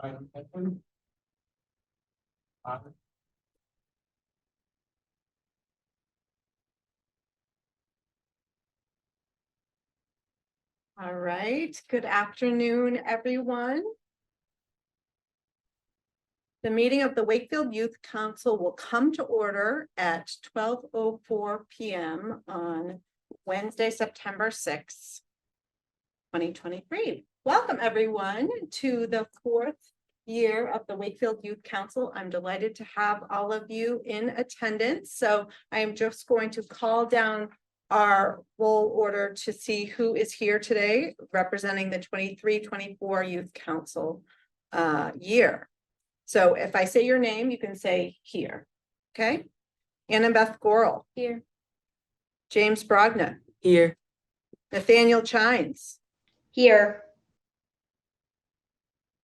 All right, good afternoon, everyone. The meeting of the Wakefield Youth Council will come to order at 12:04 p.m. on Wednesday, September 6th, 2023. Welcome, everyone, to the fourth year of the Wakefield Youth Council. I'm delighted to have all of you in attendance. So I am just going to call down our roll order to see who is here today representing the 23-24 Youth Council year. So if I say your name, you can say here. Okay. Annabeth Gorel. Here. James Brogna. Here. Nathaniel Chines. Here.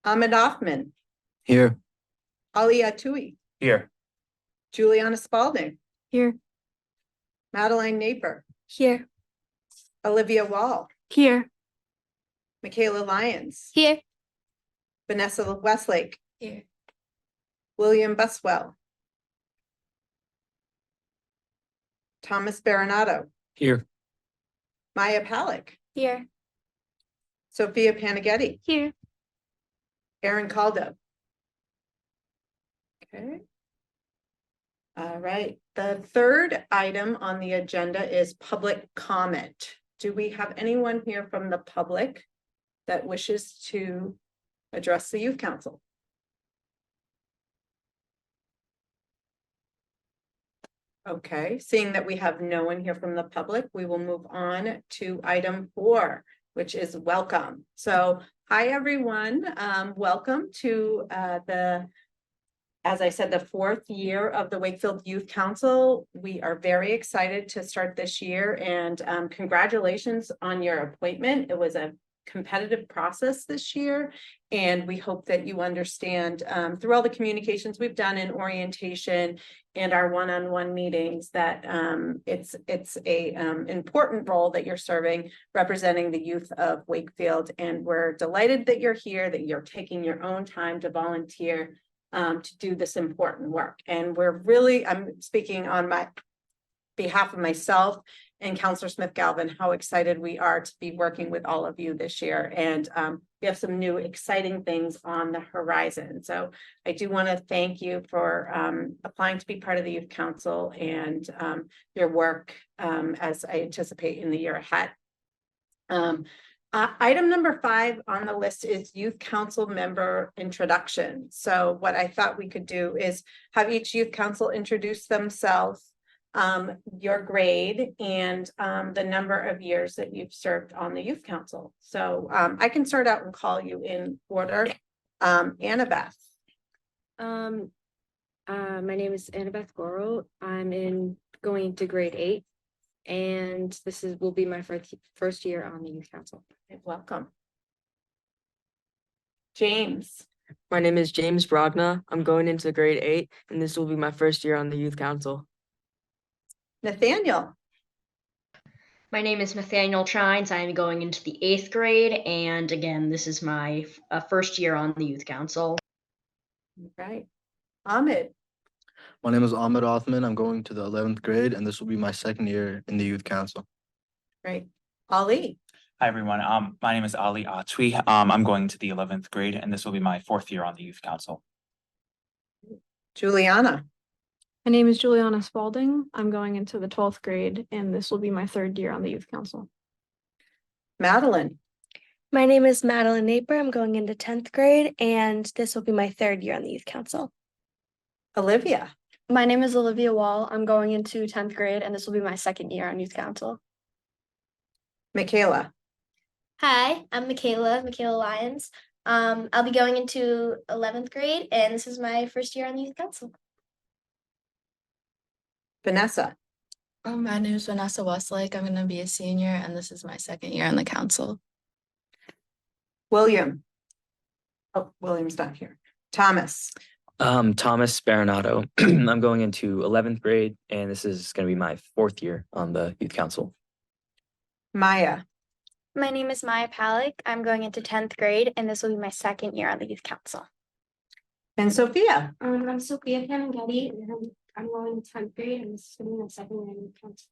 Ahmed Othman. Here. Ali Atui. Here. Juliana Spalding. Here. Madeline Naper. Here. Olivia Wall. Here. Michaela Lyons. Here. Vanessa Westlake. Here. William Buswell. Thomas Baronato. Here. Maya Palick. Here. Sophia Panaghetti. Here. Aaron Caldo. Okay. All right. The third item on the agenda is public comment. Do we have anyone here from the public that wishes to address the Youth Council? Okay, seeing that we have no one here from the public, we will move on to item 4, which is welcome. So, hi everyone, welcome to as I said, the fourth year of the Wakefield Youth Council. We are very excited to start this year, and congratulations on your appointment. It was a competitive process this year, and we hope that you understand through all the communications we've done in orientation and our one-on-one meetings that it's a important role that you're serving, representing the youth of Wakefield. And we're delighted that you're here, that you're taking your own time to volunteer to do this important work. And I'm speaking on my behalf of myself and Councillor Smith Galvin, how excited we are to be working with all of you this year. And we have some new exciting things on the horizon. So I do want to thank you for applying to be part of the Youth Council and your work as I anticipate in the year ahead. Item number 5 on the list is Youth Council member introduction. So what I thought we could do is have each Youth Council introduce themselves, your grade, and the number of years that you've served on the Youth Council. So I can start out and call you in order. Annabeth. My name is Annabeth Gorel. I'm going to grade 8, and this will be my first year on the Youth Council. Welcome. James. My name is James Brogna. I'm going into grade 8, and this will be my first year on the Youth Council. Nathaniel. My name is Nathaniel Chines. I am going into the 8th grade, and again, this is my first year on the Youth Council. Right. Ahmed. My name is Ahmed Othman. I'm going to the 11th grade, and this will be my second year in the Youth Council. Great. Ali. Hi, everyone. My name is Ali Atwi. I'm going to the 11th grade, and this will be my 4th year on the Youth Council. Juliana. My name is Juliana Spalding. I'm going into the 12th grade, and this will be my 3rd year on the Youth Council. Madeline. My name is Madeline Naper. I'm going into 10th grade, and this will be my 3rd year on the Youth Council. Olivia. My name is Olivia Wall. I'm going into 10th grade, and this will be my 2nd year on Youth Council. Michaela. Hi, I'm Michaela Lyons. I'll be going into 11th grade, and this is my first year on the Youth Council. Vanessa. My name is Vanessa Westlake. I'm going to be a senior, and this is my 2nd year on the council. William. Oh, William's not here. Thomas. Thomas Baronato. I'm going into 11th grade, and this is going to be my 4th year on the Youth Council. Maya. My name is Maya Palick. I'm going into 10th grade, and this will be my 2nd year on the Youth Council. And Sophia? I'm Sophia Cannavaletti, and I'm going to 10th grade, and this is gonna be my second year in youth council.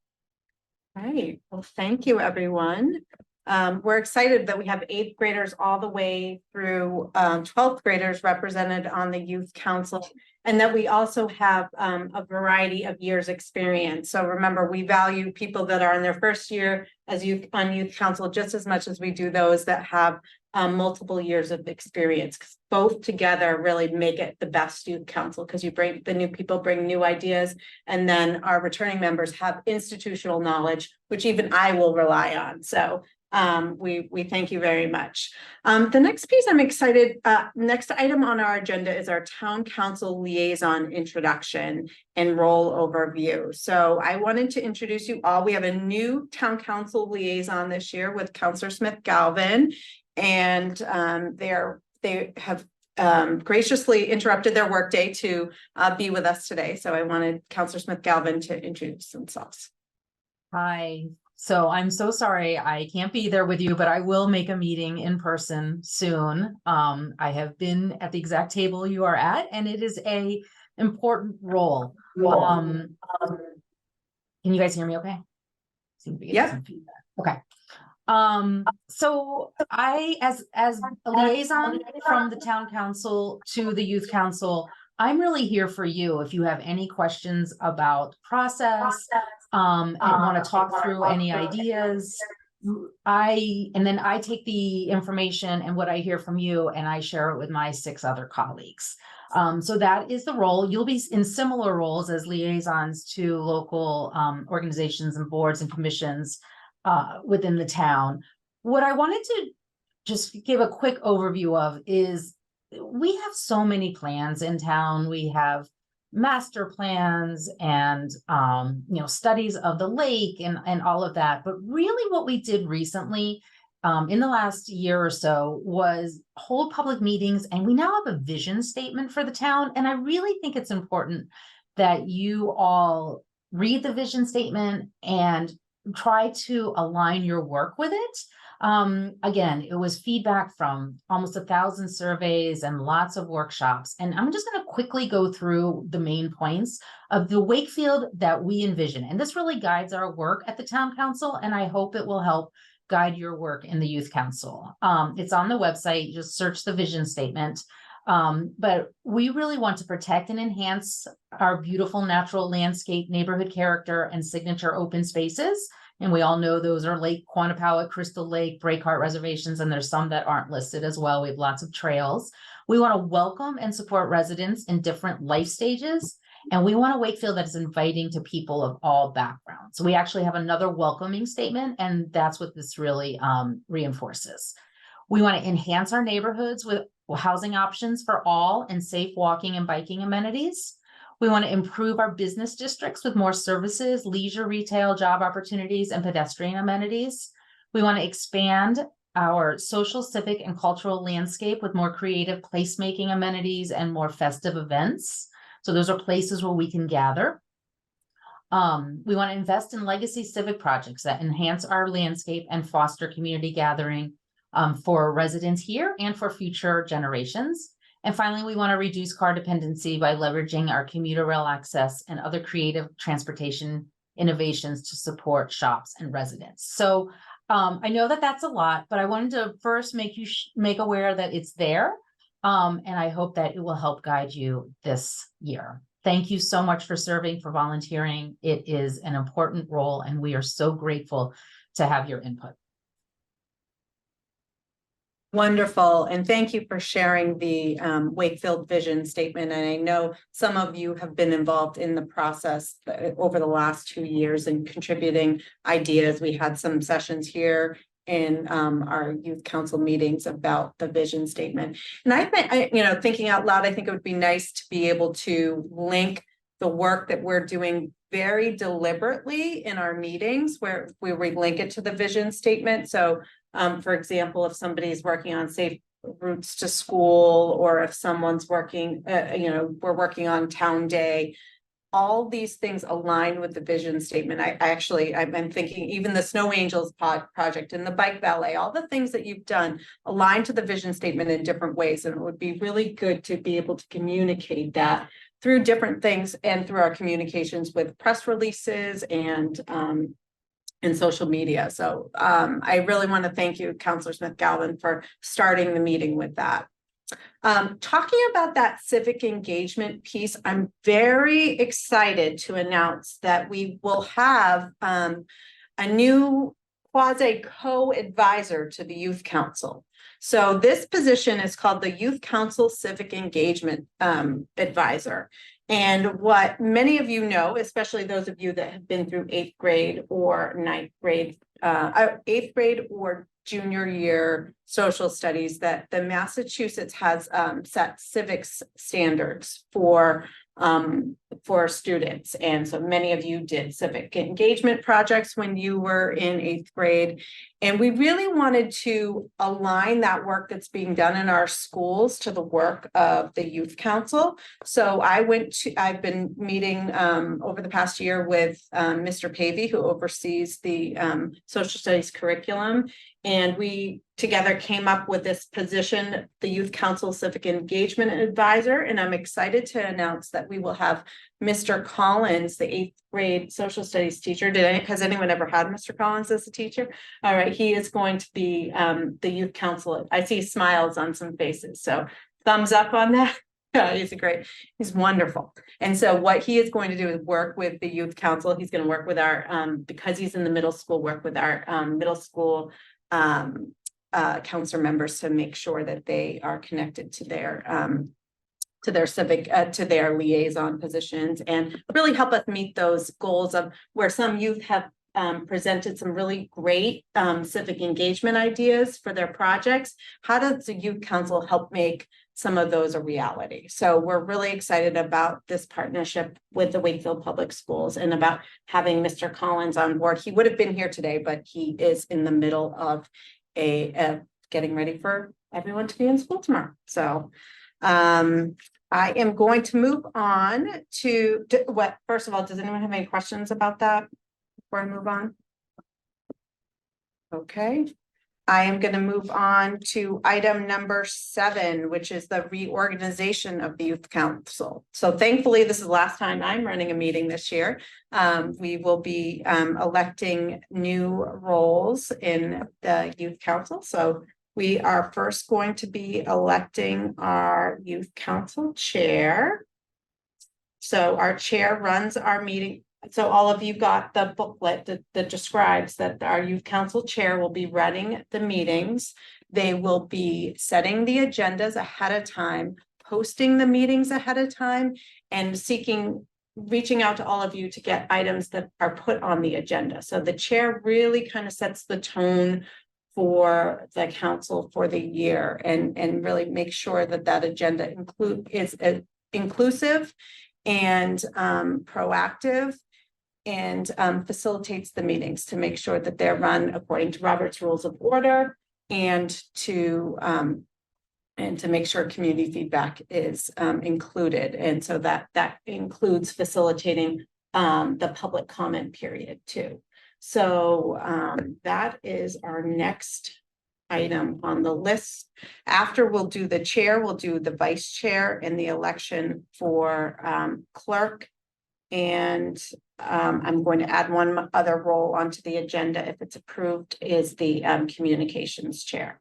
Right, well, thank you, everyone. We're excited that we have 8th graders all the way through 12th graders represented on the youth council. And that we also have a variety of years experience. So remember, we value people that are in their first year as on youth council just as much as we do those that have multiple years of experience. 'Cause both together really make it the best youth council, because you bring the new people, bring new ideas, and then our returning members have institutional knowledge, which even I will rely on. So we thank you very much. The next piece I'm excited, next item on our agenda is our town council liaison introduction and role overview. So I wanted to introduce you all. We have a new town council liaison this year with Councillor Smith Galvin, and they have graciously interrupted their workday to be with us today. So I wanted Councillor Smith Galvin to introduce themselves. Hi. So I'm so sorry I can't be there with you, but I will make a meeting in person soon. I have been at the exact table you are at, and it is a important role. Can you guys hear me okay? Seem to be getting some feedback. Okay. So I, as a liaison from the town council to the youth council, I'm really here for you if you have any questions about process, and want to talk through any ideas. And then I take the information and what I hear from you and I share it with my 6 other colleagues. So that is the role. You'll be in similar roles as liaisons to local organizations and boards and commissions within the town. What I wanted to just give a quick overview of is we have so many plans in town. We have master plans and studies of the lake and all of that. But really what we did recently in the last year or so was hold public meetings, and we now have a vision statement for the town. And I really think it's important that you all read the vision statement and try to align your work with it. Again, it was feedback from almost 1,000 surveys and lots of workshops. And I'm just going to quickly go through the main points of the Wakefield that we envision. And this really guides our work at the town council, and I hope it will help guide your work in the youth council. It's on the website, just search the vision statement. But we really want to protect and enhance our beautiful natural landscape, neighborhood character, and signature open spaces. And we all know those are Lake Quannapowitt, Crystal Lake, Breakheart reservations, and there's some that aren't listed as well. We have lots of trails. We want to welcome and support residents in different life stages. And we want a Wakefield that is inviting to people of all backgrounds. So we actually have another welcoming statement, and that's what this really reinforces. We want to enhance our neighborhoods with housing options for all and safe walking and biking amenities. We want to improve our business districts with more services, leisure, retail, job opportunities, and pedestrian amenities. We want to expand our social, civic, and cultural landscape with more creative placemaking amenities and more festive events. So those are places where we can gather. We want to invest in legacy civic projects that enhance our landscape and foster community gathering for residents here and for future generations. And finally, we want to reduce car dependency by leveraging our commuter rail access and other creative transportation innovations to support shops and residents. So I know that that's a lot, but I wanted to first make you make aware that it's there. And I hope that it will help guide you this year. Thank you so much for serving, for volunteering. It is an important role, and we are so grateful to have your input. Wonderful. And thank you for sharing the Wakefield vision statement. And I know some of you have been involved in the process over the last 2 years and contributing ideas. We had some sessions here in our youth council meetings about the vision statement. And I think, thinking out loud, I think it would be nice to be able to link the work that we're doing very deliberately in our meetings where we link it to the vision statement. So for example, if somebody's working on safe routes to school, or if someone's working, we're working on town day, all these things align with the vision statement. I've been thinking even the Snow Angels project and the bike ballet, all the things that you've done align to the vision statement in different ways. And it would be really good to be able to communicate that through different things and through our communications with press releases and social media. So I really want to thank you, Counselor Smith Galvin, for starting the meeting with that. Talking about that civic engagement piece, I'm very excited to announce that we will have a new quasi co-advisor to the Youth Council. So this position is called the Youth Council Civic Engagement Advisor. And what many of you know, especially those of you that have been through 8th grade or 9th grade, 8th grade or junior year social studies, that the Massachusetts has set civics standards for students. And so many of you did civic engagement projects when you were in 8th grade. And we really wanted to align that work that's being done in our schools to the work of the Youth Council. So I've been meeting over the past year with Mr. Pavey, who oversees the social studies curriculum. And we together came up with this position, the Youth Council Civic Engagement Advisor. And I'm excited to announce that we will have Mr. Collins, the 8th grade social studies teacher. Has anyone ever had Mr. Collins as a teacher? All right, he is going to be the Youth Council. I see smiles on some faces, so thumbs up on that. He's wonderful. And so what he is going to do is work with the Youth Council. He's going to work with our, because he's in the middle school, work with our middle school counselor members to make sure that they are connected to their civic, to their liaison positions, and really help us meet those goals of where some youth have presented some really great civic engagement ideas for their projects. How does the Youth Council help make some of those a reality? So we're really excited about this partnership with the Wakefield Public Schools and about having Mr. Collins on board. He would have been here today, but he is in the middle of getting ready for everyone to be in school tomorrow. So I am going to move on to what, first of all, does anyone have any questions about that before I move on? Okay. I am going to move on to item number 7, which is the reorganization of the Youth Council. So thankfully, this is the last time I'm running a meeting this year. We will be electing new roles in the Youth Council. So we are first going to be electing our Youth Council chair. So our chair runs our meeting. So all of you got the booklet that describes that our Youth Council chair will be running the meetings. They will be setting the agendas ahead of time, posting the meetings ahead of time, and reaching out to all of you to get items that are put on the agenda. So the chair really kind of sets the tone for the council for the year, and really make sure that agenda is inclusive and proactive, and facilitates the meetings to make sure that they're run according to Robert's Rules of Order, and to make sure community feedback is included. And so that includes facilitating the public comment period too. So that is our next item on the list. After we'll do the chair, we'll do the vice chair and the election for clerk. And I'm going to add one other role onto the agenda if it's approved, is the communications chair.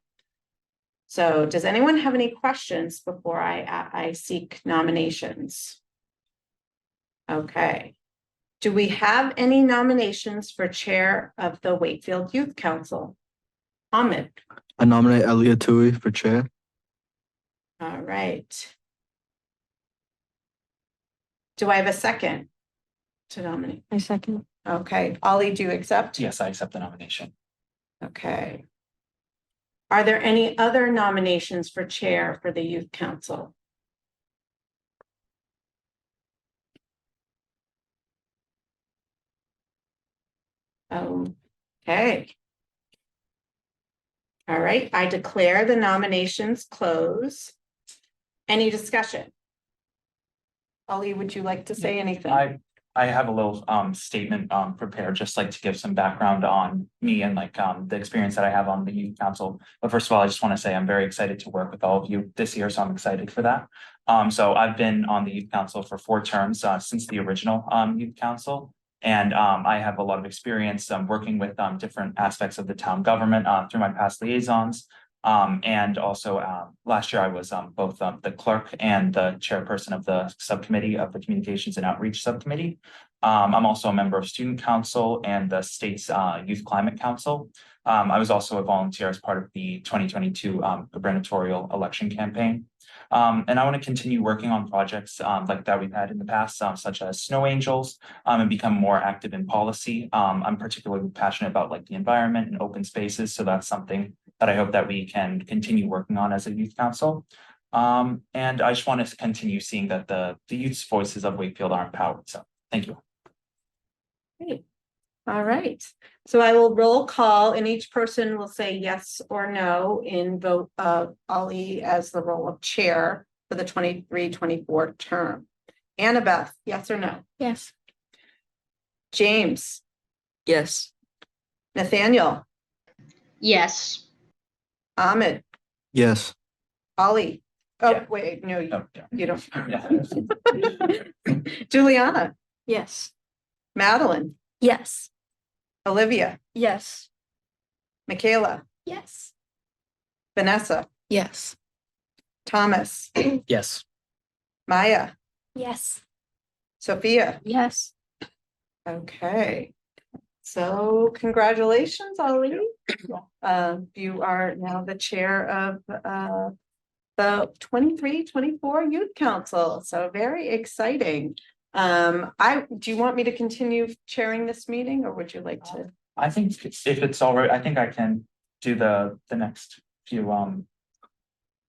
So does anyone have any questions before I seek nominations? Okay. Do we have any nominations for chair of the Wakefield Youth Council? Ahmed. I nominate Elliot Tui for chair. All right. Do I have a second to nominate? I second. Okay. Ollie, do you accept? Yes, I accept the nomination. Okay. Are there any other nominations for chair for the Youth Council? Okay. All right, I declare the nominations closed. Any discussion? Ollie, would you like to say anything? I have a little statement prepared, just like to give some background on me and like the experience that I have on the youth council. But first of all, I just want to say I'm very excited to work with all of you this year, so I'm excited for that. So I've been on the youth council for 4 terms since the original youth council. And I have a lot of experience working with different aspects of the town government through my past liaisons. And also last year I was both the clerk and the chairperson of the subcommittee of the Communications and Outreach Subcommittee. I'm also a member of Student Council and the state's Youth Climate Council. I was also a volunteer as part of the 2022 gubernatorial election campaign. And I want to continue working on projects like that we've had in the past, such as Snow Angels, and become more active in policy. I'm particularly passionate about like the environment and open spaces, so that's something that I hope that we can continue working on as a youth council. And I just want to continue seeing that the youth's voices of Wakefield are empowered. So thank you. Great. All right. So I will roll call and each person will say yes or no in vote of Ollie as the role of chair for the 23-24 term. Annabeth, yes or no? Yes. James, Yes. Nathaniel, Yes. Ahmed, Yes. Ollie. Oh, Yeah. wait, no, Oh, yeah. you don't. Yeah. Juliana, Yes. Madeline, Yes. Olivia, Yes. Michaela, Yes. Vanessa, Yes. Thomas, Yes. Maya, Yes. Sophia. Yes. Okay. So congratulations, Ollie. You are now the chair of the 23-24 Youth Council. So very exciting. Do you want me to continue chairing this meeting or would you like to? I think if it's all right, I think I can do the next few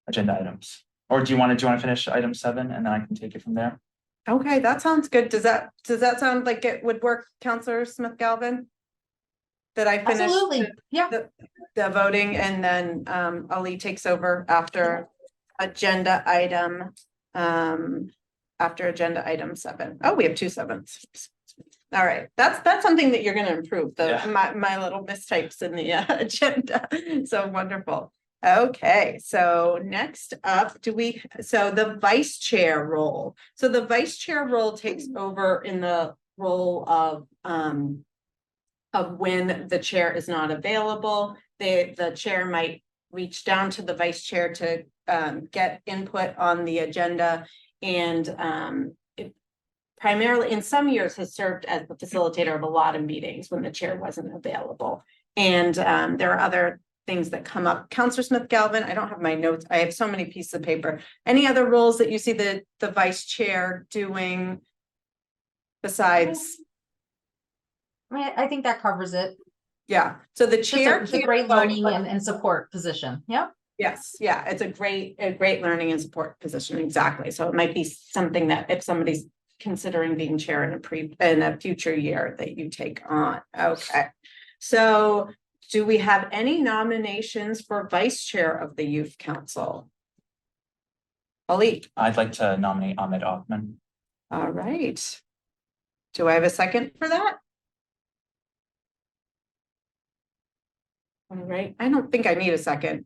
agenda items. Or do you want to finish item 7 and then I can take it from there? Okay, that sounds good. Does that sound like it would work, Counselor Smith Galvin? That I finish Absolutely. Yeah. the voting and then Ali takes over after agenda item after agenda item 7. Oh, we have 2 7s. All right, that's something that you're going to improve, my little mistypes in the agenda. So wonderful. Okay, so next up, so the vice chair role. So the vice chair role takes over in the role of when the chair is not available. The chair might reach down to the vice chair to get input on the agenda, and it primarily in some years has served as the facilitator of a lot of meetings when the chair wasn't available. And there are other things that come up. Counselor Smith Galvin, I don't have my notes. I have so many pieces of paper. Any other roles that you see the vice chair doing besides? I think that covers it. Yeah, so the chair It's a great learning and support position. Yep. Yes, yeah, it's a great learning and support position, exactly. So it might be something that if somebody's considering being chair in a future year that you take on. Okay, so do we have any nominations for vice chair of the youth council? Ali. I'd like to nominate Ahmed Othman. All right. Do I have a second for that? All right, I don't think I need a second.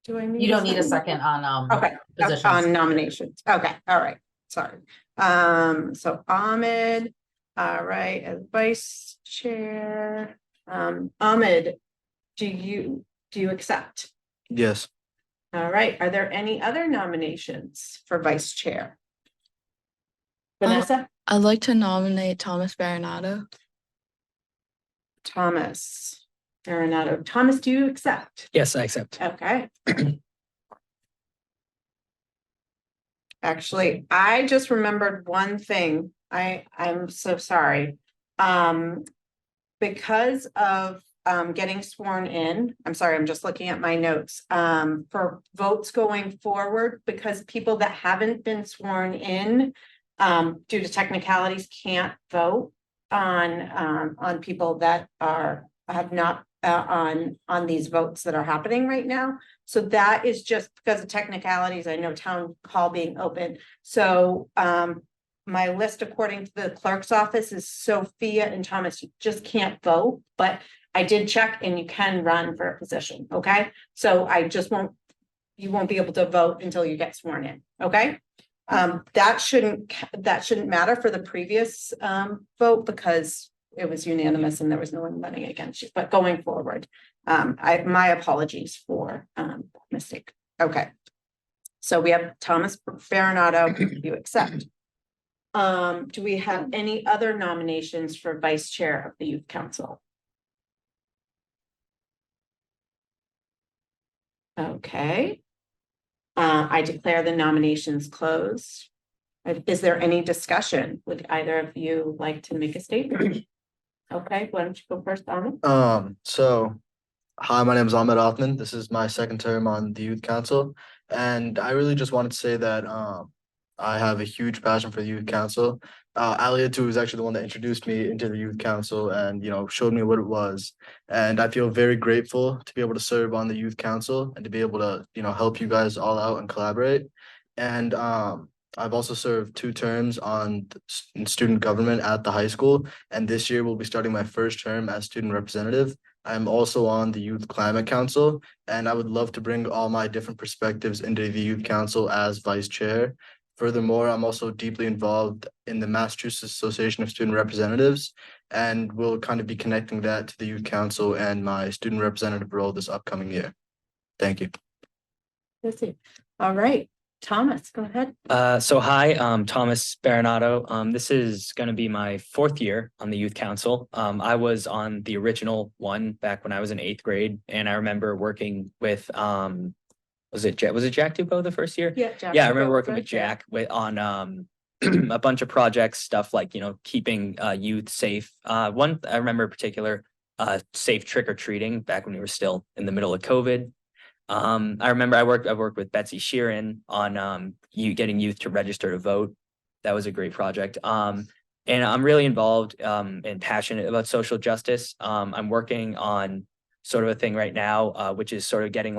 Do I need? You don't need a second on Okay, positions. on nominations. Okay, all right, sorry. So Ahmed, all right, as vice chair. Ahmed, do you accept? Yes. All right, are there any other nominations for vice chair? Vanessa? I'd like to nominate Thomas Baronato. Thomas Baronato. Thomas, do you accept? Yes, I accept. Okay. Actually, I just remembered one thing. I'm so sorry. Because of getting sworn in, I'm sorry, I'm just looking at my notes. For votes going forward, because people that haven't been sworn in due to technicalities can't vote on people that have not on these votes that are happening right now. So that is just because of technicalities. I know town hall being open. So my list according to the clerk's office is Sophia and Thomas. You just can't vote, but I did check and you can run for a position, okay? So I just you won't be able to vote until you get sworn in, okay? That shouldn't matter for the previous vote because it was unanimous and there was no one running against you, but going forward, my apologies for mistake. Okay. So we have Thomas Farinato, you accept. Do we have any other nominations for vice chair of the youth council? Okay. I declare the nominations closed. Is there any discussion? Would either of you like to make a statement? Okay, why don't you go first, Ahmed? So hi, my name is Ahmed Othman. This is my second term on the youth council. And I really just wanted to say that I have a huge passion for the youth council. Aliatu was actually the one that introduced me into the youth council and, showed me what it was. And I feel very grateful to be able to serve on the youth council and to be able to, help you guys all out and collaborate. And I've also served 2 terms in student government at the high school. And this year we'll be starting my first term as student representative. I'm also on the Youth Climate Council, and I would love to bring all my different perspectives into the Youth Council as vice chair. Furthermore, I'm also deeply involved in the Massachusetts Association of Student Representatives, and we'll kind of be connecting that to the Youth Council and my student representative role this upcoming year. Thank you. That's it. All right, Thomas, go ahead. So hi, Thomas Baranato. This is going to be my 4th year on the youth council. I was on the original one back when I was in 8th grade, and I remember working with was it Jack Dupo the first year? Yeah, Jack Yeah, I remember Dupo working with first, yeah. Jack on a bunch of projects, stuff like keeping youth safe. One I remember in particular, safe trick or treating back when we were still in the middle of COVID. I remember I worked with Betsy Sheeran on getting youth to register to vote. That was a great project. And I'm really involved and passionate about social justice. I'm working on sort of a thing right now, which is sort of getting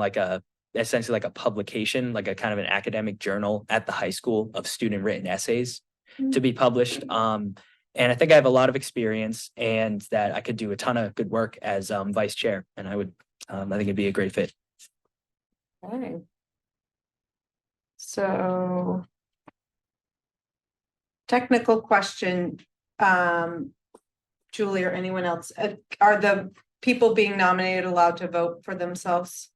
essentially like a publication, like a kind of an academic journal at the high school of student written essays to be published. And I think I have a lot of experience and that I could do a ton of good work as vice chair. And I think it'd be a great fit. Okay. So. Technical question, Julie or anyone else, are the people being nominated allowed to vote for themselves?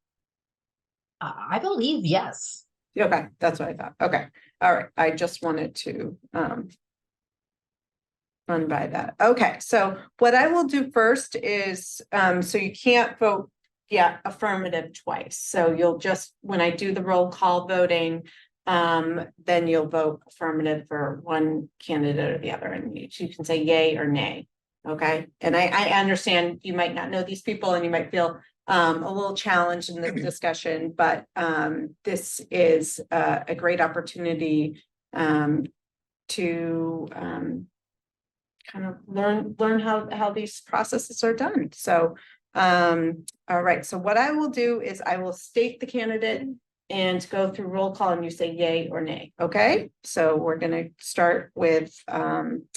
I believe yes. Okay, that's what I thought. Okay, all right. I just wanted to run by that. Okay, so what I will do first is, so you can't vote affirmative twice. So you'll just, when I do the roll call voting, then you'll vote affirmative for one candidate or the other, and you can say yay or nay. Okay, and I understand you might not know these people and you might feel a little challenged in this discussion, but this is a great opportunity to kind of learn how these processes are done. So all right, so what I will do is I will state the candidate and go through roll call and you say yay or nay. Okay, so we're going to start with I'm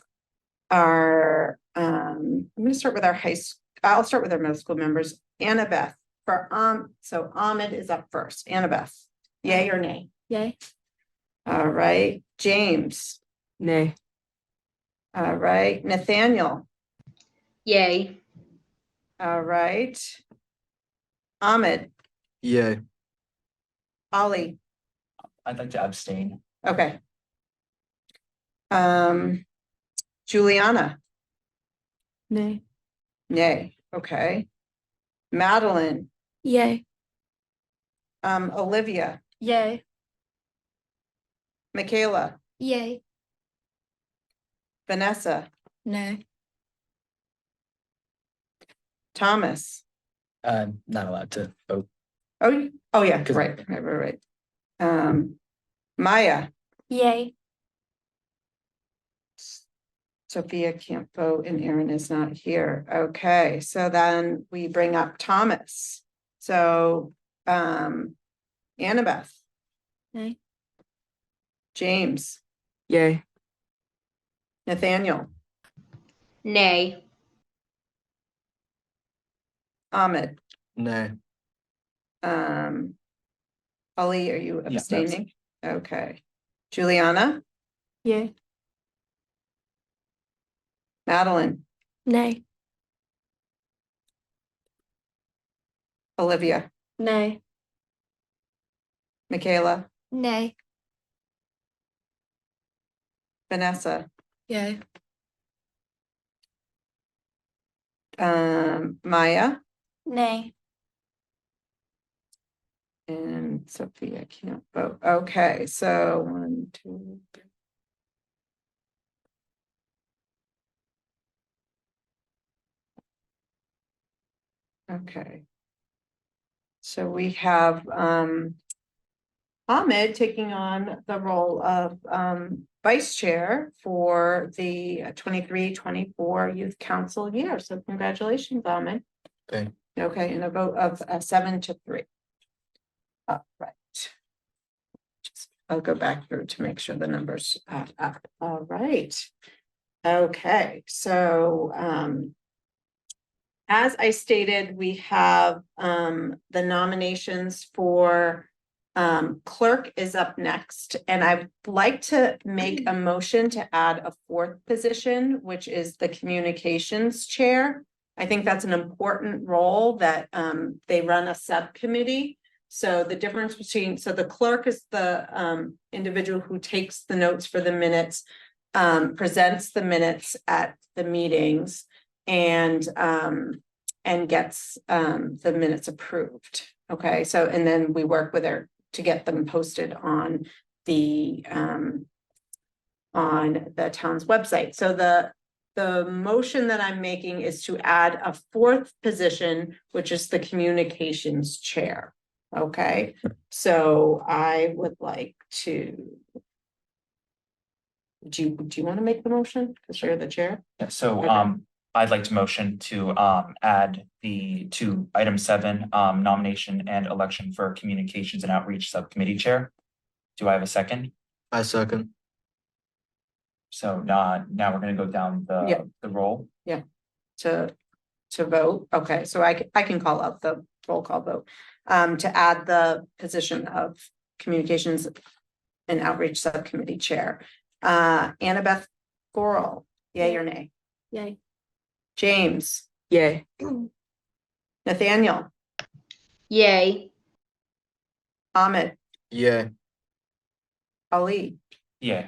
going to start with our I'll start with our middle school members. Annabeth so Ahmed is up first. Annabeth, yay or nay? Yay. All right, James. Nay. All right, Nathaniel. Yay. All right, Ahmed. Yay. Ollie. I'd like to abstain. Okay. Juliana. Nay. Nay. Okay. Madeline. Yay. Olivia. Yay. Michaela. Yay. Vanessa. Nay. Thomas. Not allowed to vote. Oh yeah, right. Maya. Yay. Sophia can't vote and Aaron is not here. Okay, so then we bring up Thomas. So Annabeth. Nay. James. Yay. Nathaniel, Nay. Ahmed, Nay. Ali, are you Yeah, abstaining? Okay. Juliana, Yay. Madeline, Nay. Olivia, Nay. Michaela, Nay. Vanessa, Yay. Maya, Nay. and Sophia can't vote. Okay, so 1, 2, 3. Okay. So we have Ahmed taking on the role of vice chair for the 23-24 youth council year. So congratulations, Ahmed. Thank Okay, and a vote of 7-3. Right. I'll go back through to make sure the numbers add up. All right. Okay, so as I stated, we have the nominations for clerk is up next, and I'd like to make a motion to add a 4th position, which is the communications chair. I think that's an important role that they run a subcommittee. So the difference between, so the clerk is the individual who takes the notes for the minutes, presents the minutes at the meetings, and gets the minutes approved. Okay, so and then we work with her to get them posted on the town's website. So the motion that I'm making is to add a 4th position, which is the communications chair. Okay, so I would like to. Do you want to make the motion? Because you're the chair. Yeah, so Okay. I'd like to motion to add to item 7, nomination and election for communications and outreach subcommittee chair. Do I have a second? I second. So now we're gonna go down Yeah. the roll. To vote. Okay, so I can call out the roll call vote to add the position of communications and outreach subcommittee chair. Annabeth Goral, yay or nay? Yay. James, Yay. Nathaniel, Yay. Ahmed, Yay. Ali, Yeah,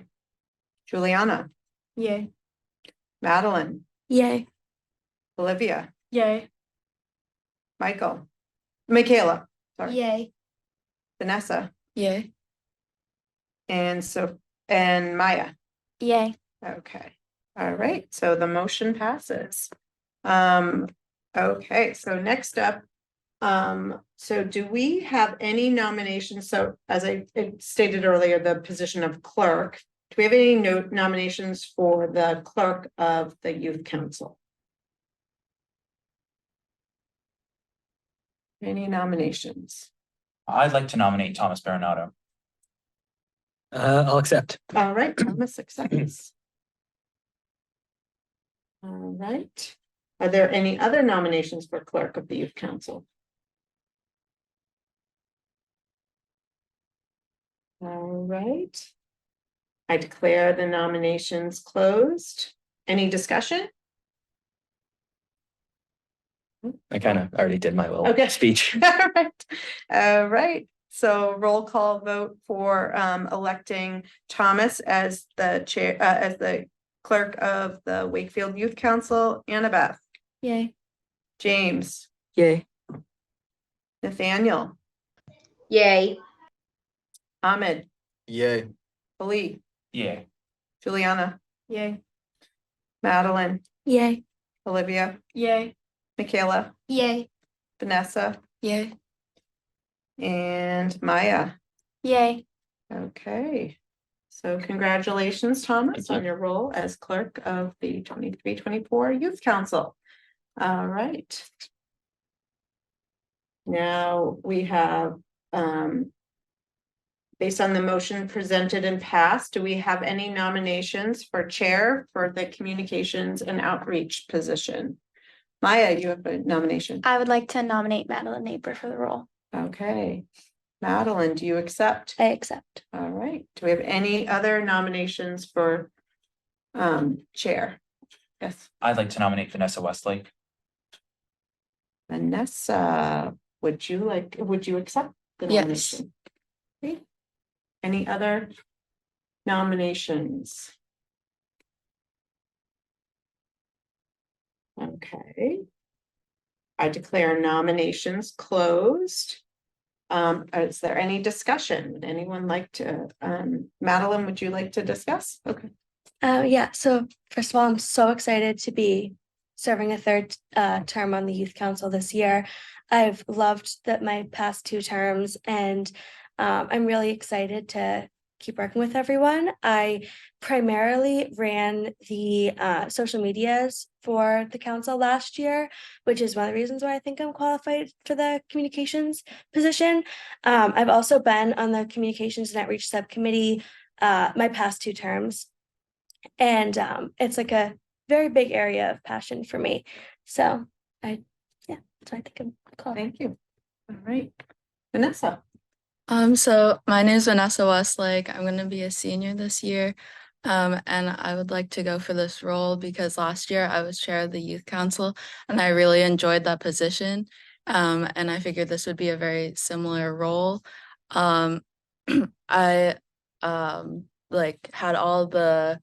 Juliana, Yay. Madeline, Yay. Olivia, Yay. Michaela, sorry, Yay. Vanessa, Yay. and Maya. Yay. Okay, all right, so the motion passes. Okay, so next up, so do we have any nominations? So as I stated earlier, the position of clerk, do we have any nominations for the clerk of the youth council? Any nominations? I'd like to nominate Thomas Baronato. I'll accept. All right, Thomas accepts. All right, are there any other nominations for clerk of the youth council? All right. I declare the nominations closed. Any discussion? I kind of already did my little Okay. speech. All right, so roll call vote for electing Thomas as the chair, as the clerk of the Wakefield Youth Council. Annabeth, Yay. James, Yay. Nathaniel, Yay. Ahmed, Yay. Ali, Yeah, Juliana, Yay. Madeline, Yay. Olivia, Yay. Michaela, Yay. Vanessa, Yay. and Maya. Yay. Okay, so congratulations, Thomas, Thank on you. your role as clerk of the 23-24 Youth Council. All right. Now we have based on the motion presented and passed, do we have any nominations for chair for the communications and outreach position? Maya, you have a nomination. I would like to nominate Madeline Naper for the role. Okay. Madeline, do you accept? I accept. All right. Do we have any other nominations for chair? Yes, I'd like to nominate Vanessa Westlake. Vanessa, would you accept the Yes. nomination? Great. Any other nominations? Okay. I declare nominations closed. Is there any discussion? Would anyone like to, Madeline, would you like to discuss? Okay. Yeah, so first of all, I'm so excited to be serving a third term on the youth council this year. I've loved my past 2 terms, and I'm really excited to keep working with everyone. I primarily ran the social medias for the council last year, which is one of the reasons why I think I'm qualified for the communications position. I've also been on the communications and outreach subcommittee my past 2 terms. And it's like a very big area of passion for me. So so I think I'm qualified. Thank you. All right. Vanessa. So my name is Vanessa Westlake. I'm gonna be a senior this year. And I would like to go for this role because last year I was chair of the youth council and I really enjoyed that position. And I figured this would be a very similar role. I like had all the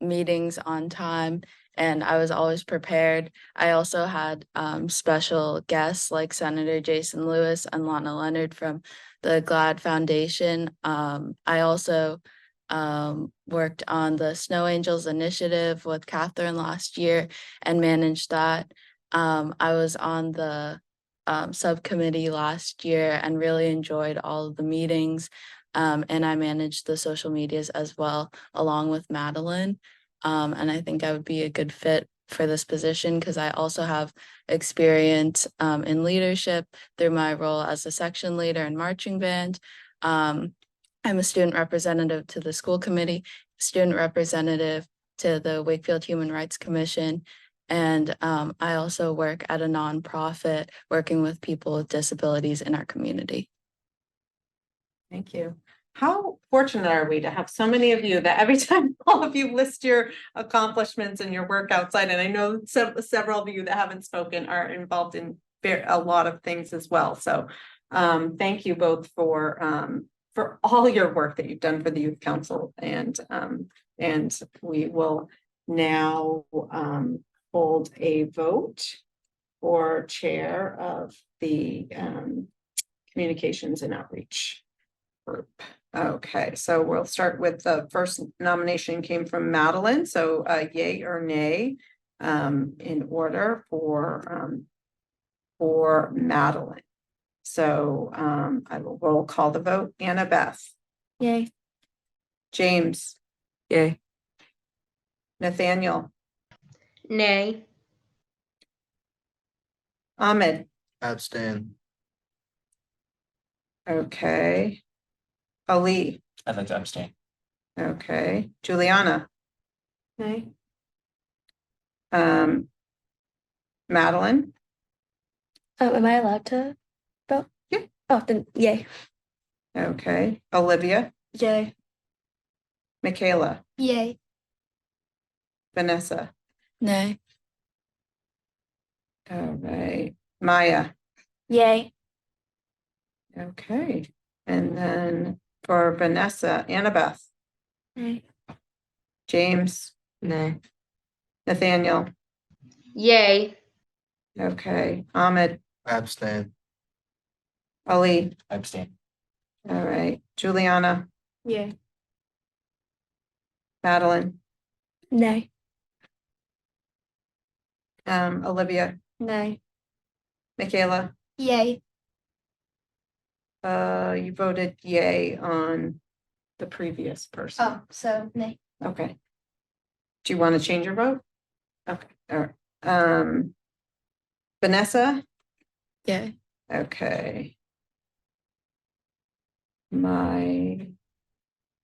meetings on time and I was always prepared. I also had special guests like Senator Jason Lewis and Lana Leonard from the GLAD Foundation. I also worked on the Snow Angels initiative with Catherine last year and managed that. I was on the subcommittee last year and really enjoyed all of the meetings. And I managed the social medias as well, along with Madeline. And I think I would be a good fit for this position because I also have experience in leadership through my role as a section leader in marching band. I'm a student representative to the school committee, student representative to the Wakefield Human Rights Commission, and I also work at a nonprofit working with people with disabilities in our community. Thank you. How fortunate are we to have so many of you that every time all of you list your accomplishments and your work outside, and I know several of you that haven't spoken are involved in a lot of things as well. So thank you both for all your work that you've done for the Youth Council, and we will now hold a vote for chair of the communications and outreach group. Okay, so we'll start with the first nomination came from Madeline. So yay or nay in order for Madeline. So I will roll call the vote. Annabeth. Yay. James. Yay. Nathaniel. Nay. Ahmed. Abstain. Okay. Ali. I'd like to abstain. Okay. Juliana. Nay. Madeline. Am I allowed to vote? Yeah. Oh, then yay. Okay. Olivia. Yay. Michaela. Yay. Vanessa. Nay. All right. Maya. Yay. Okay. And then for Vanessa, Annabeth. Nay. James. Nay. Nathaniel. Yay. Okay. Ahmed. Abstain. Ali. Abstain. All right. Juliana. Yay. Madeline. Nay. Olivia. Nay. Michaela. Yay. You voted yay on the previous person. Oh, so nay. Okay. Do you want to change your vote? Okay. All right. Vanessa. Yay. Okay. My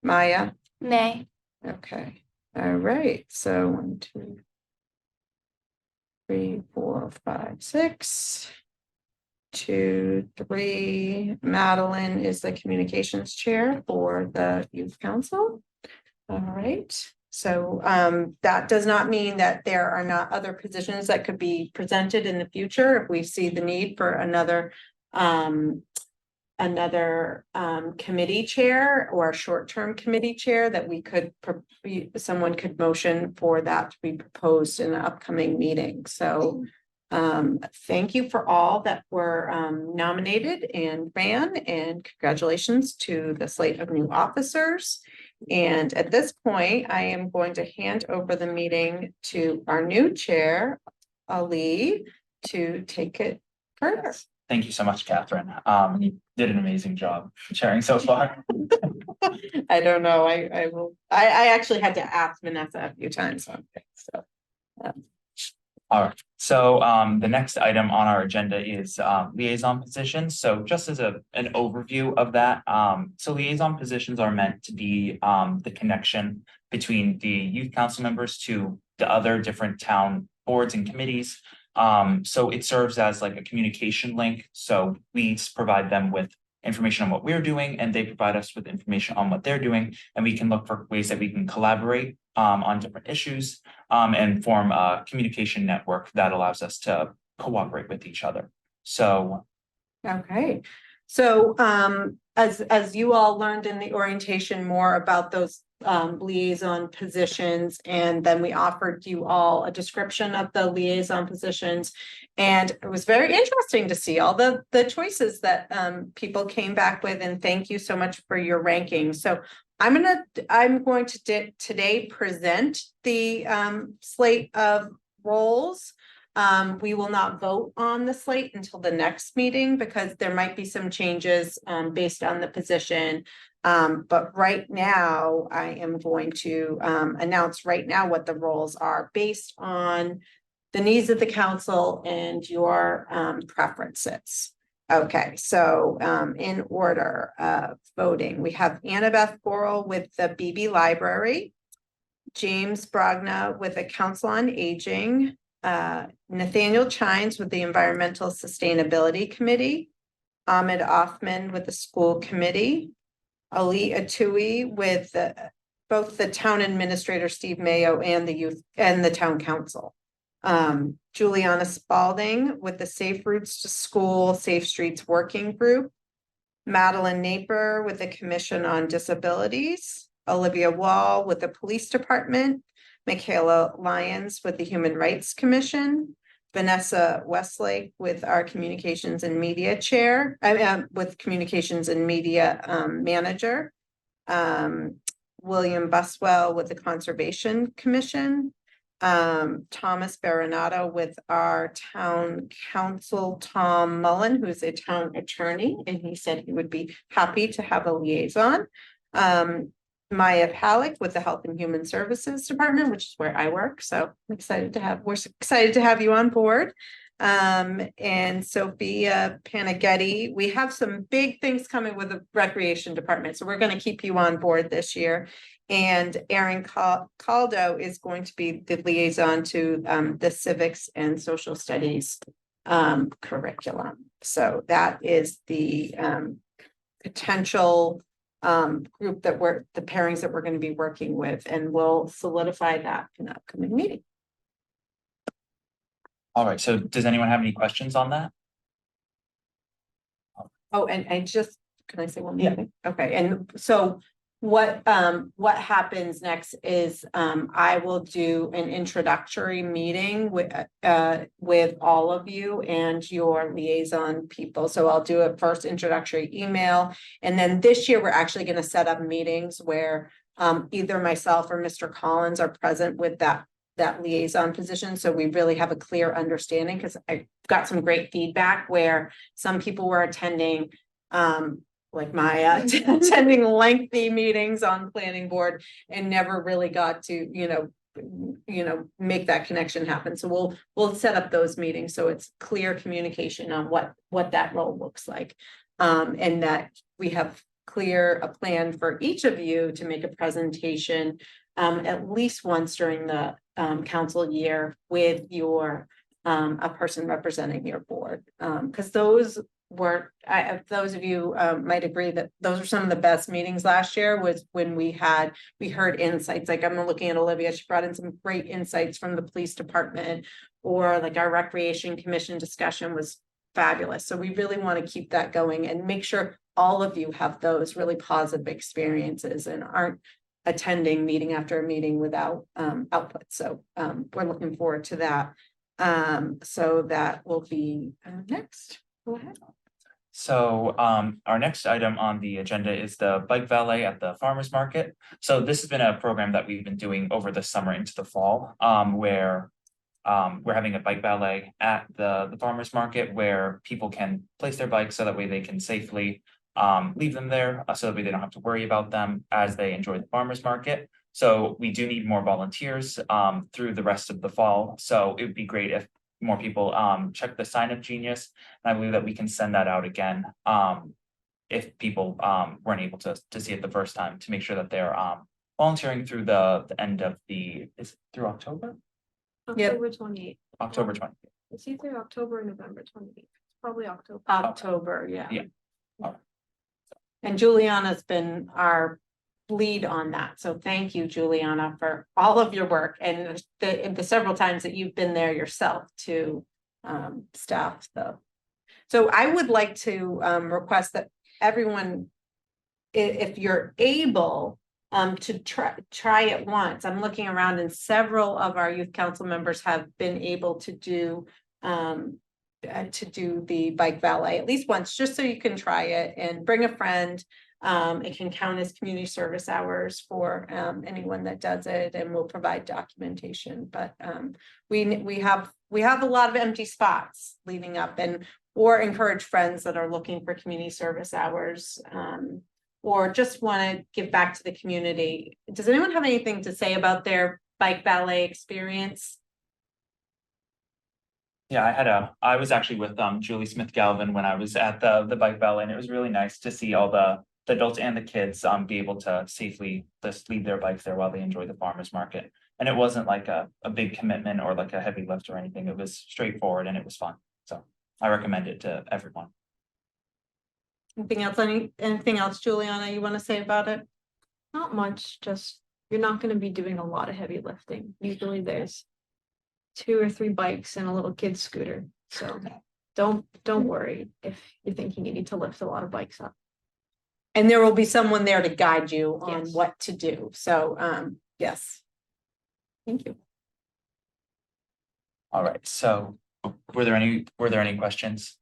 Maya? Nay. Okay, all right, so 1, 2, 3, 4, 5, 6. 2, 3. Madeline is the communications chair for the youth council. All right, so that does not mean that there are not other positions that could be presented in the future if we see the need for another committee chair or a short-term committee chair that we could someone could motion for that to be proposed in the upcoming meeting. So thank you for all that were nominated and ran, and congratulations to the slate of new officers. And at this point, I am going to hand over the meeting to our new chair, Ali, to take it further. Thank you so much, Catherine. You did an amazing job sharing so far. I don't know. I will. I actually had to ask Vanessa a few times. Okay, so. All right, so the next item on our agenda is liaison positions. So just as an overview of that, so liaison positions are meant to be the connection between the youth council members to the other different town boards and committees. So it serves as like a communication link. So we provide them with information on what we're doing, and they provide us with information on what they're doing, and we can look for ways that we can collaborate on different issues and form a communication network that allows us to cooperate with each other. So okay, so as you all learned in the orientation more about those liaison positions, and then we offered you all a description of the liaison positions, and it was very interesting to see all the choices that people came back with, and thank you so much for your ranking. So I'm going to today present the slate of roles. We will not vote on the slate until the next meeting because there might be some changes based on the position. But right now, I am going to announce right now what the roles are based on the needs of the council and your preferences. Okay, so in order of voting, we have Annabeth Gorel with the BB Library, James Bragna with the Council on Aging, Nathaniel Chines with the Environmental Sustainability Committee, Ahmed Othman with the School Committee, Ali Atui with both the Town Administrator Steve Mayo and the Youth and the Town Council. Juliana Spalding with the Safe Routes to School, Safe Streets Working Group, Madeline Naper with the Commission on Disabilities, Olivia Wall with the Police Department, Michaela Lyons with the Human Rights Commission, Vanessa Westlake with our Communications and Media Chair, with Communications and Media Manager, William Buswell with the Conservation Commission, Thomas Baronato with our Town Council, Tom Mullen, who's a town attorney, and he said he would be happy to have a liaison. Maya Halleck with the Health and Human Services Department, which is where I work. So we're excited to have you on board. And Sophia Panaghetti. We have some big things coming with the Recreation Department, so we're going to keep you on board this year. And Erin Caldo is going to be the liaison to the Civics and Social Studies curriculum. So that is the potential group that the pairings that we're going to be working with, and we'll solidify that in the upcoming meeting. all right, so does anyone have any questions on that? Oh, and can I say one more thing? Okay, and so what happens next is I will do an introductory meeting with all of you and your liaison people. So I'll do a first introductory email, and then this year we're actually going to set up meetings where either myself or Mr. Collins are present with that liaison position. So we really have a clear understanding, because I got some great feedback where some people were attending like Maya attending lengthy meetings on planning board and never really got to, make that connection happen. So we'll set up those meetings so it's clear communication on what that role looks like. And that we have clear a plan for each of you to make a presentation at least once during the council year with your a person representing your board. Because those were, those of you might agree that those were some of the best meetings last year, was when we heard insights. Like, I'm looking at Olivia, she brought in some great insights from the police department, or like our recreation commission discussion was fabulous. So we really want to keep that going and make sure all of you have those really positive experiences and aren't attending meeting after a meeting without output. So we're looking forward to that. So that will be next. Go ahead. So our next item on the agenda is the bike valet at the farmers market. So this has been a program that we've been doing over the summer into the fall, where we're having a bike valet at the farmers market where people can place their bikes so that way they can safely leave them there, so that way they don't have to worry about them as they enjoy the farmers market. So we do need more volunteers through the rest of the fall. So it would be great if more people check the sign up genius. And I believe that we can send that out again if people weren't able to see it the first time, to make sure that they're volunteering through the end of is it through October? October 28th. October 20th. It's either October or November 28th. It's probably October. October, yeah. Yeah. And Juliana's been our lead on that. So thank you, Juliana, for all of your work and the several times that you've been there yourself to staff the. So I would like to request that everyone, if you're able, to try it once. I'm looking around and several of our youth council members have been able to do the bike valet at least once, just so you can try it and bring a friend. It can count as community service hours for anyone that does it, and we'll provide documentation. But we have a lot of empty spots leading up, or encourage friends that are looking for community service hours, or just want to give back to the community. Does anyone have anything to say about their bike valet experience? Yeah, I was actually with Julie Smith Galvin when I was at the bike valet, and it was really nice to see all the adults and the kids be able to safely just leave their bikes there while they enjoy the farmers market. And it wasn't like a big commitment or like a heavy lift or anything. It was straightforward and it was fun. So I recommend it to everyone. Anything else, Juliana, you want to say about it? Not much, just you're not going to be doing a lot of heavy lifting. Usually there's 2 or 3 bikes and a little kid's scooter. So don't worry if you're thinking you need to lift a lot of bikes up. And there will be someone there to guide you on Yes. what to do. So yes. Thank you. All right, so were there any questions?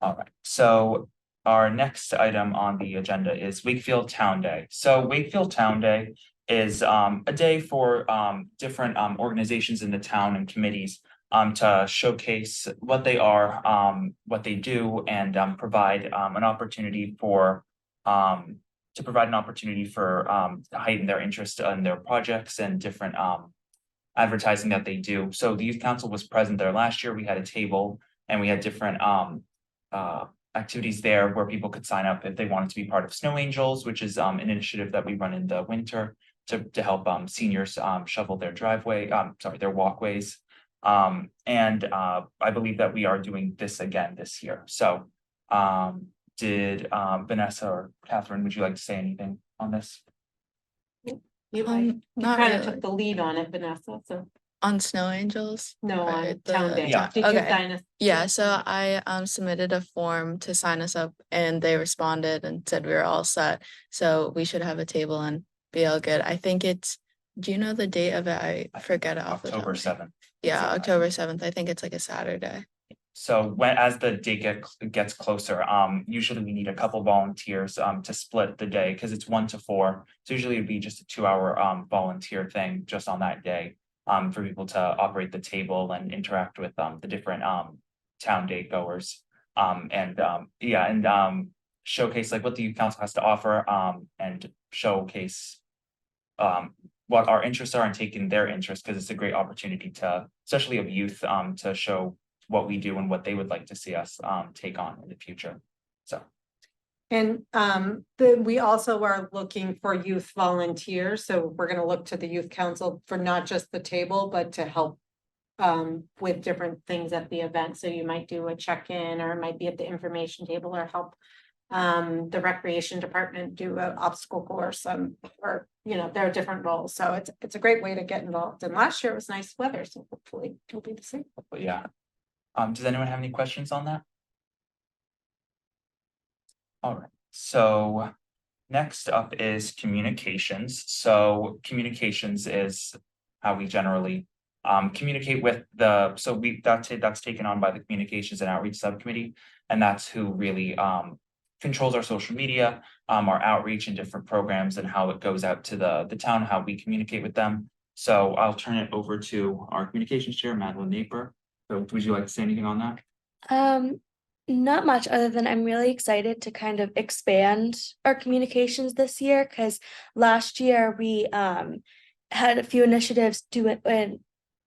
All right, so our next item on the agenda is Wakefield Town Day. So Wakefield Town Day is a day for different organizations in the town and committees to showcase what they are, what they do, and provide an opportunity for to heighten their interest in their projects and different advertising that they do. So the youth council was present there last year. We had a table and we had different activities there where people could sign up if they wanted to be part of Snow Angels, which is an initiative that we run in the winter to help seniors shovel their their walkways. And I believe that we are doing this again this year. So did Vanessa or Catherine, would you like to say anything on this? You Not kind of really. took the lead on it, Vanessa. So On Snow Angels? no, Or on Town Day. Yeah. Did you Okay. sign us? Yeah, so I submitted a form to sign us up and they responded and said we were all set. So we should have a table and be all good. I think do you know the date of it? I forget it off the top. October 7th. Yeah, October 7th. I think it's like a Saturday. So as the date gets closer, usually we need a couple volunteers to split the day because it's 1 to 4. So usually it'd be just a 2-hour volunteer thing just on that day for people to operate the table and interact with the different town day goers and showcase like what the youth council has to offer and showcase what our interests are and taking their interest, because it's a great opportunity to, especially of youth, to show what we do and what they would like to see us take on in the future. So And we also are looking for youth volunteers, so we're gonna look to the youth council for not just the table, but to help. With different things at the event, so you might do a check-in, or it might be at the information table, or help. The recreation department do an obstacle course, or, you know, there are different roles, so it's a great way to get involved, and last year it was nice weather, so hopefully it'll be the same. But yeah. Does anyone have any questions on that? All right, so next up is communications. So communications is how we generally communicate with that's taken on by the communications and outreach subcommittee. And that's who really controls our social media, our outreach and different programs, and how it goes out to the town, how we communicate with them. So I'll turn it over to our communications chair, Madeline Naper. So would you like to say anything on that? Not much other than I'm really excited to kind of expand our communications this year, because last year we had a few initiatives do it, and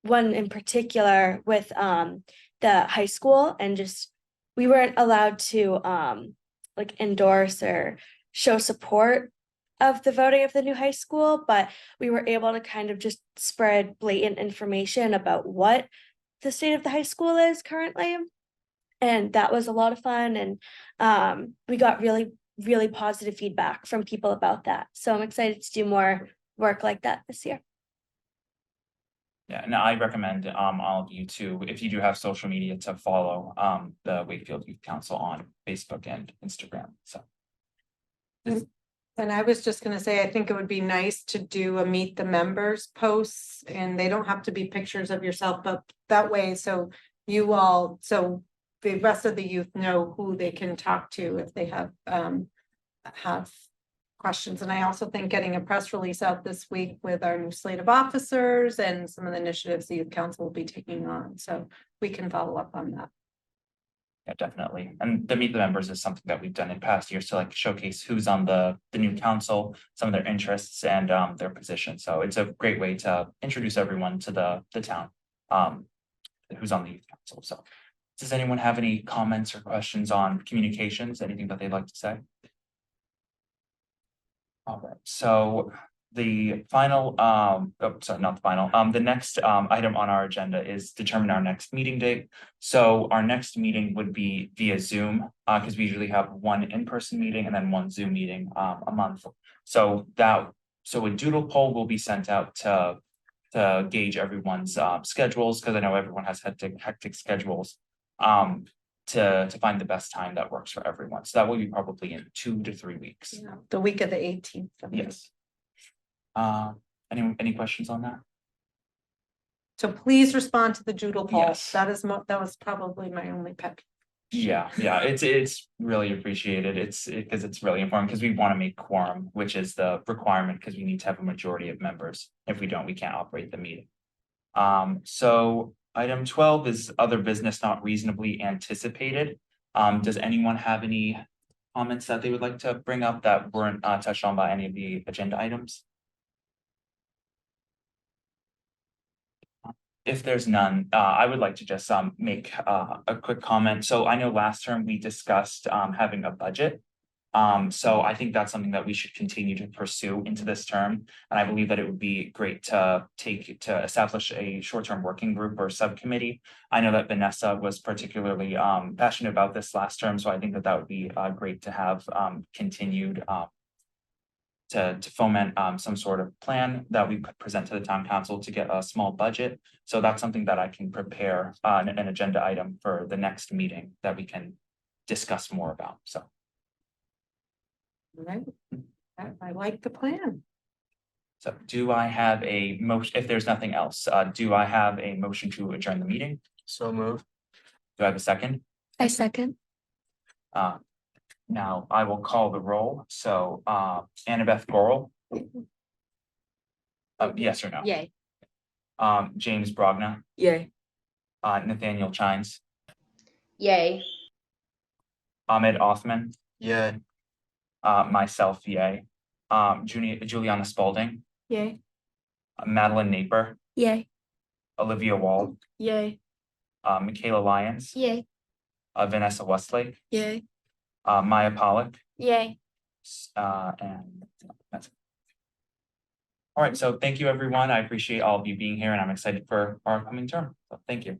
one in particular with the high school, and just we weren't allowed to like endorse or show support of the voting of the new high school, but we were able to kind of just spread blatant information about what the state of the high school is currently. And that was a lot of fun, and we got really positive feedback from people about that. So I'm excited to do more work like that this year. Yeah, and I recommend all of you to, if you do have social media, to follow the Wakefield Youth Council on Facebook and Instagram. So And I was just gonna say, I think it would be nice to do a meet the members posts, and they don't have to be pictures of yourself, but that way, so the rest of the youth know who they can talk to if they have questions. And I also think getting a press release out this week with our new slate of officers and some of the initiatives the youth council will be taking on, so we can follow up on that. yeah, definitely. And the meet the members is something that we've done in past years to like showcase who's on the new council, some of their interests and their position. So it's a great way to introduce everyone to the town who's on the youth council. So does anyone have any comments or questions on communications? Anything that they'd like to say? All right, so the final, sorry, not the final, the next item on our agenda is determine our next meeting date. So our next meeting would be via Zoom, because we usually have one in-person meeting and then one Zoom meeting a month. So a doodle poll will be sent out to gauge everyone's schedules, because I know everyone has hectic schedules. To find the best time that works for everyone. So that will be probably in 2 to 3 weeks. Yeah, the week of the 18th. Yes. Any questions on that? So please respond to the doodle poll. Yes. That was probably my only pet. Yeah, it's really appreciated. It's because it's really important, because we want to make quorum, which is the requirement, because we need to have a majority of members. If we don't, we can't operate the meeting. So item 12 is other business not reasonably anticipated. Does anyone have any comments that they would like to bring up that weren't touched on by any of the agenda items? If there's none, I would like to just make a quick comment. So I know last term we discussed having a budget. So I think that's something that we should continue to pursue into this term. And I believe that it would be great to establish a short-term working group or subcommittee. I know that Vanessa was particularly passionate about this last term, so I think that would be great to have continued to foment some sort of plan that we could present to the town council to get a small budget. So that's something that I can prepare an agenda item for the next meeting that we can discuss more about. So. Right, I like the plan. So do I have a motion, if there's nothing else, do I have a motion to adjourn the meeting? So move. Do I have a second? I second. Now I will call the roll. So Annabeth Gorel. Yes or no? Yay. James Brogna, Yay. Nathaniel Chines, Yay. Ahmed Othman, Yeah. Myself, yay. Juliana Spalding, Yay. Madeline Naper, Yay. Olivia Wall, Yay. Michaela Lyons, Yay. Vanessa Westlake, Yay. Maya Pollock, Yay. and that's. All right, so thank you, everyone. I appreciate all of you being here and I'm excited for our upcoming term. So thank you.